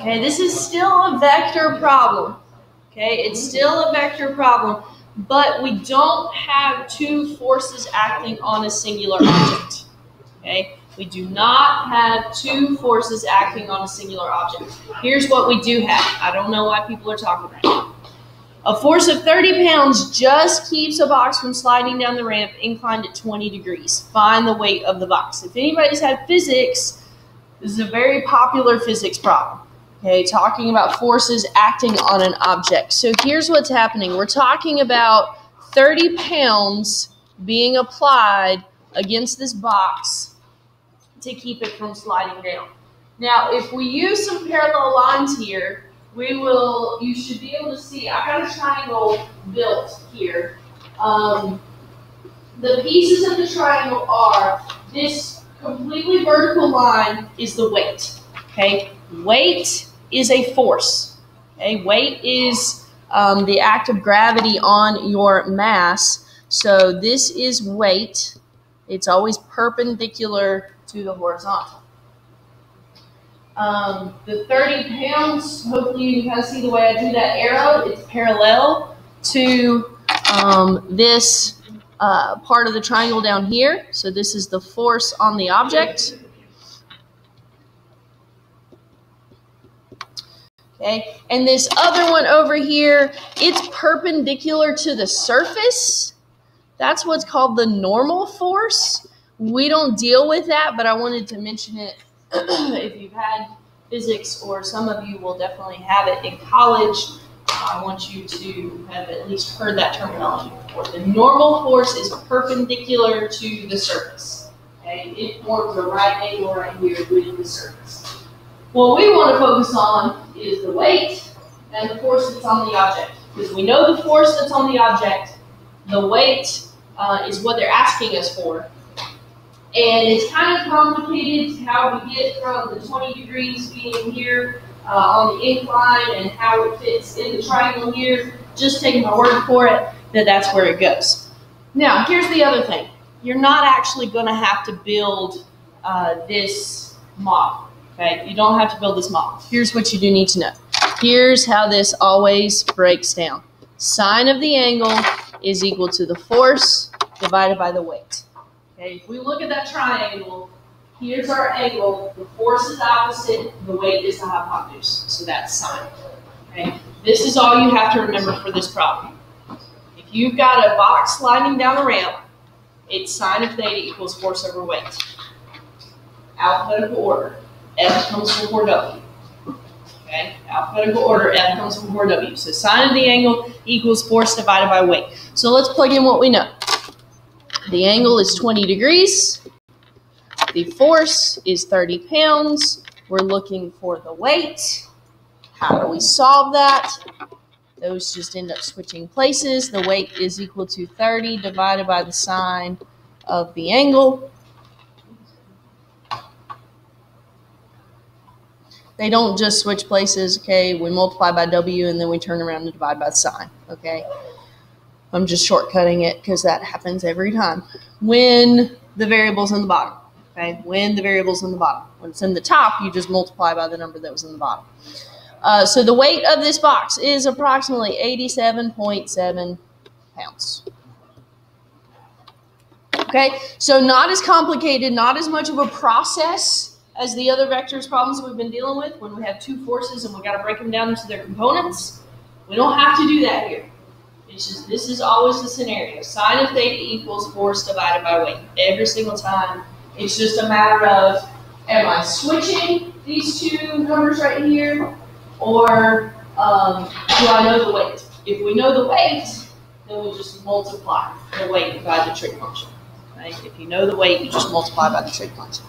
Okay, this is still a vector problem. Okay, it's still a vector problem, but we don't have two forces acting on a singular object. Okay, we do not have two forces acting on a singular object. Here's what we do have. I don't know why people are talking right now. A force of 30 pounds just keeps a box from sliding down the ramp inclined at 20 degrees. Find the weight of the box. If anybody's had physics, this is a very popular physics problem. Okay, talking about forces acting on an object. So here's what's happening. We're talking about 30 pounds being applied against this box to keep it from sliding down. Now, if we use some parallel lines here, you should be able to see, I got a triangle built here. The pieces of the triangle are, this completely vertical line is the weight, okay? Weight is a force, okay? Weight is the act of gravity on your mass. So this is weight. It's always perpendicular to the horizontal. The 30 pounds, hopefully you kind of see the way I do that arrow. It's parallel to this part of the triangle down here. So this is the force on the object. Okay, and this other one over here, it's perpendicular to the surface. That's what's called the normal force. We don't deal with that, but I wanted to mention it. If you've had physics, or some of you will definitely have it in college, I want you to have at least heard that terminology before. The normal force is perpendicular to the surface. Okay? It forms a right angle right here with the surface. What we want to focus on is the weight and the force that's on the object. Because we know the force that's on the object, the weight is what they're asking us for. And it's kind of complicated how we get from the 20 degrees being here on the incline and how it fits in the triangle here. Just taking my word for it that that's where it goes. Now, here's the other thing. You're not actually going to have to build this model. Okay? You don't have to build this model. Here's what you do need to know. Here's how this always breaks down. Sine of the angle is equal to the force divided by the weight. Okay, if we look at that triangle, here's our angle, the force is opposite, the weight is the hypotenuse, so that's sine. Okay, this is all you have to remember for this problem. If you've got a box sliding down a ramp, it's sine of theta equals force over weight. Alphabetical order, F comes before W. Okay, alphabetical order, F comes before W. So sine of the angle equals force divided by weight. So let's plug in what we know. The angle is 20 degrees. The force is 30 pounds. We're looking for the weight. How do we solve that? Those just end up switching places. The weight is equal to 30 divided by the sine of the angle. They don't just switch places, okay? We multiply by W and then we turn around and divide by the sine, okay? I'm just shortcutting it because that happens every time. When the variable's in the bottom, okay? When the variable's in the bottom. When it's in the top, you just multiply by the number that was in the bottom. So the weight of this box is approximately 87.7 pounds. Okay, so not as complicated, not as much of a process as the other vectors problems we've been dealing with when we have two forces and we got to break them down into their components. We don't have to do that here. It's just, this is always the scenario. Sine of theta equals force divided by weight. Every single time. It's just a matter of, am I switching these two numbers right here? Or do I know the weight? If we know the weight, then we'll just multiply the weight by the trig function. Right? If you know the weight, you just multiply by the trig function.